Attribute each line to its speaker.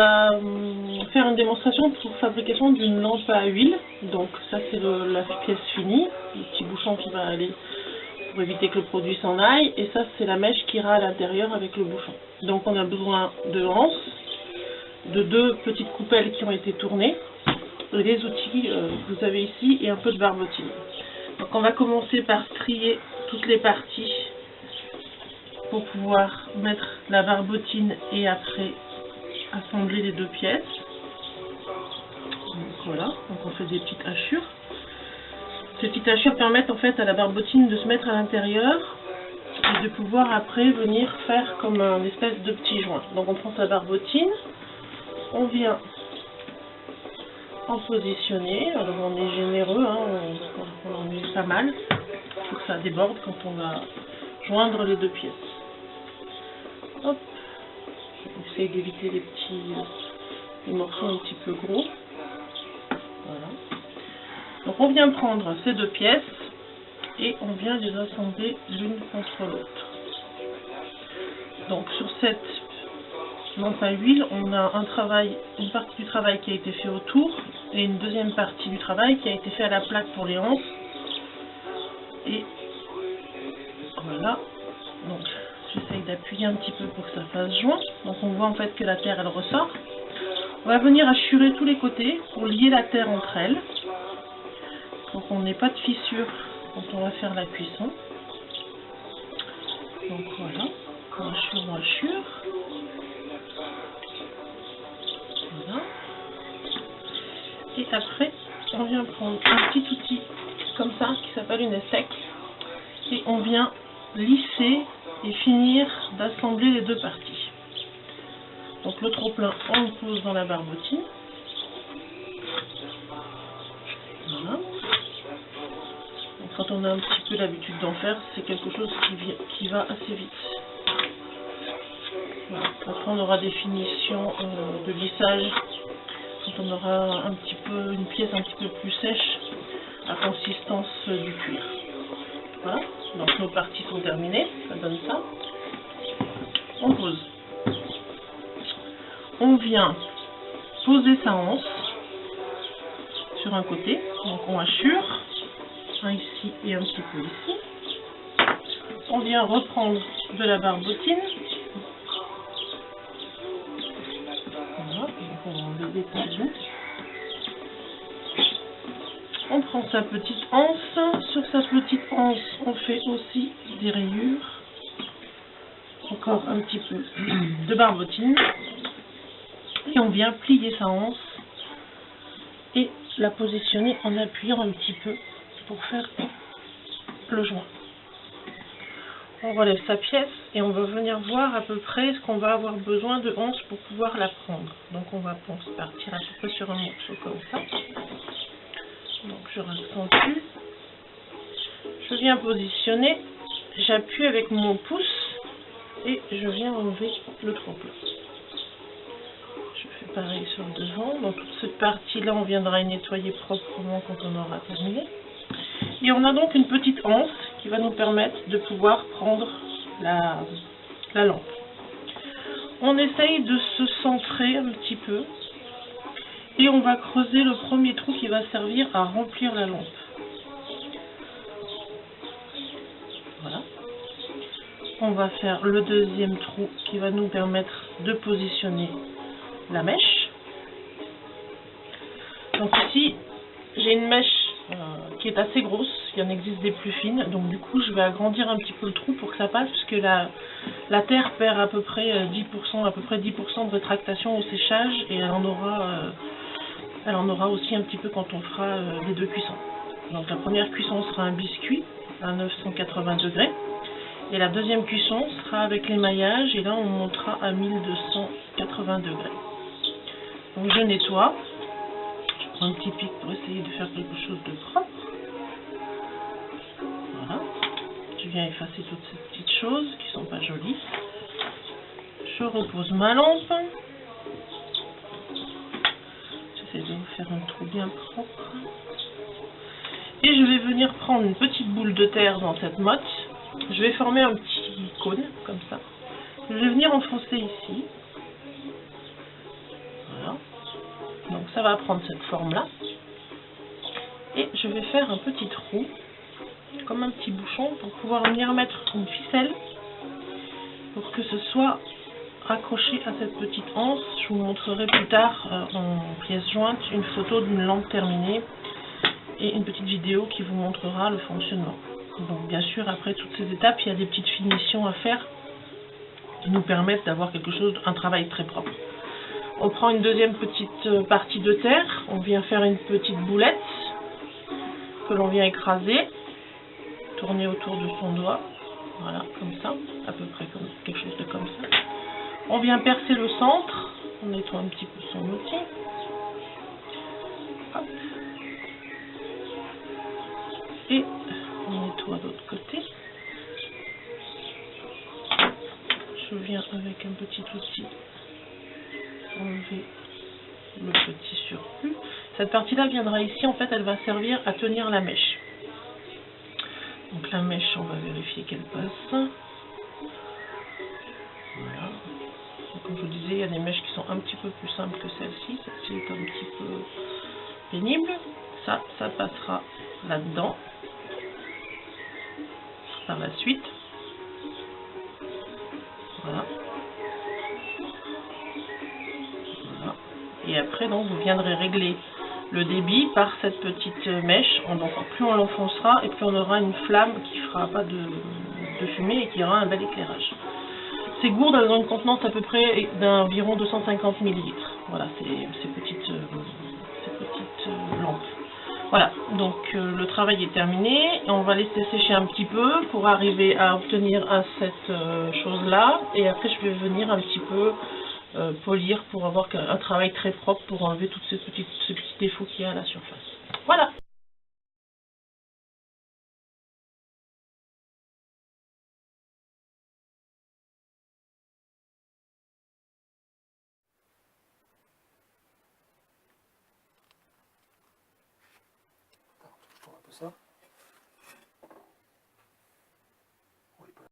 Speaker 1: va faire une démonstration pour fabrication d'une lampe à huile. Donc ça c'est la pièce finie, le petit bouchon qui va aller pour éviter que le produit s'en aille, et ça c'est la mèche qui ira à l'intérieur avec le bouchon. Donc on a besoin de anse, de 2 petites coupelles qui ont été tournées, et les outils que vous avez ici, et un peu de barbotine. Donc on va commencer par strier toutes les parties pour pouvoir mettre la barbotine et après assembler les 2 pièces. Donc voilà, donc on fait des petites hachures. Ces petites hachures permettent en fait à la barbotine de se mettre à l'intérieur et de pouvoir après venir faire comme un espèce de petit joint. Donc on prend sa barbotine, on vient en positionner, alors on est généreux, hein, on en met pas mal, pour que ça déborde quand on va joindre les 2 pièces. Hop. On essaye d'éviter les morceaux un petit peu gros. Voilà. Donc on vient prendre ces 2 pièces et on vient les assembler l'une contre l'autre. Donc sur cette lampe à huile, on a une partie du travail qui a été fait autour et une deuxième partie du travail qui a été fait à la plaque pour les anses. Et voilà. Donc j'essaye d'appuyer un petit peu pour que ça fasse joint. Donc on voit en fait que la terre elle ressort. On va venir hachurer tous les côtés pour lier la terre entre elles, pour qu'on n'ait pas de fissure quand on va faire la cuisson. Donc voilà, on hachure. Voilà. Et après, on vient prendre un petit outil comme ça qui s'appelle une sec et on vient lisser et finir d'assembler les 2 parties. Donc le trop-plein, on le pose dans la barbotine. Voilà. Donc, quand on a un petit peu l'habitude d'en faire, c'est quelque chose qui va assez vite. Voilà. Après on aura des finitions de lissage quand on aura une pièce un petit peu plus sèche à consistance du cuir. Voilà, donc nos parties sont terminées, ça donne ça. On pose. On vient poser sa anse sur un côté, donc on hachure, un ici et un petit peu ici. On vient reprendre de la barbotine. Voilà, donc on va enlever les petits bouts. On prend sa petite anse. Sur sa petite anse, on fait aussi des rayures. Encore un petit peu de barbotine. Et on vient plier sa anse et la positionner en appuyant un petit peu pour faire le joint. On relève sa pièce et on va venir voir à peu près ce qu'on va avoir besoin de anse pour pouvoir la prendre. Donc on va partir à peu près sur un morceau comme ça. Donc je accentue, je viens positionner, j'appuie avec mon pouce et je viens enlever le trop-plein. Je fais pareil sur le devant. Donc toute cette partie là on viendra y nettoyer proprement quand on aura terminé. Et on a donc une petite anse qui va nous permettre de pouvoir prendre la lampe. On essaye de se centrer un petit peu. Et on va creuser le premier trou qui va servir à remplir la lampe. Voilà. On va faire le deuxième trou qui va nous permettre de positionner la mèche. Donc ici, j'ai une mèche qui est assez grosse. Il y en existe des plus fines. Donc du coup, je vais agrandir un petit peu le trou pour que ça passe, puisque la terre perd à peu près 10% de rétractation au séchage, et elle en aura aussi un petit peu quand on fera les 2 cuissons. Donc la première cuisson sera un biscuit à 980 degrés. Et la deuxième cuisson sera avec l'émaillage. Et là on montera à 1280 degrés. Donc je nettoie. Je prends un petit pic pour essayer de faire quelque chose de propre. Voilà. Je viens effacer toutes ces petites choses qui ne sont pas jolies. Je repose ma lampe. J'essaie de vous faire un trou bien propre. Et je vais venir prendre une petite boule de terre dans cette motte. Je vais former un petit cône, comme ça. Je vais venir enfoncer ici. ça va prendre cette forme-là. Et je vais faire un petit trou, comme un petit bouchon, pour pouvoir venir mettre une ficelle, pour que ce soit raccroché à cette petite anse. Je vous montrerai plus tard en pièce jointe une photo d'une lampe terminée et une petite vidéo qui vous montrera le fonctionnement. Donc bien sûr, après toutes ces étapes, il y a des petites finitions à faire qui nous permettent d'avoir quelque chose, un travail très propre. On prend une deuxième petite partie de terre, on vient faire une petite boulette que l'on vient écraser, tourner autour de son doigt, voilà, comme ça, à peu près comme quelque chose de comme ça. On vient percer le centre, on nettoie un petit peu son outil. Hop. Et on nettoie de l'autre côté. Je viens avec un petit outil enlever le petit surplus. Cette partie-là viendra ici, en fait, elle va servir à tenir la mèche. Donc la mèche, on va vérifier qu'elle passe. Voilà. Donc, comme je vous disais, il y a des mèches qui sont un petit peu plus simples que celle-ci. Celle-ci est un petit peu pénible. Ça passera là-dedans. Par la suite. Voilà. Voilà. Et après, donc, vous viendrez régler le débit par cette petite mèche. Donc, plus on l'enfoncera et plus on aura une flamme qui ne fera pas de fumée et qui aura un bel éclairage. Ces gourdes, elles ont une contenance à peu près d'environ 250 ml. Voilà, ces petites lampes. Voilà, donc le travail est terminé. Et on va laisser sécher un petit peu pour arriver à obtenir cette chose-là. Et après, je vais venir un petit peu polir pour avoir un travail très propre pour enlever tous ces petits défauts qu'il y a à la surface. Voilà.
Speaker 2: Un peu ça.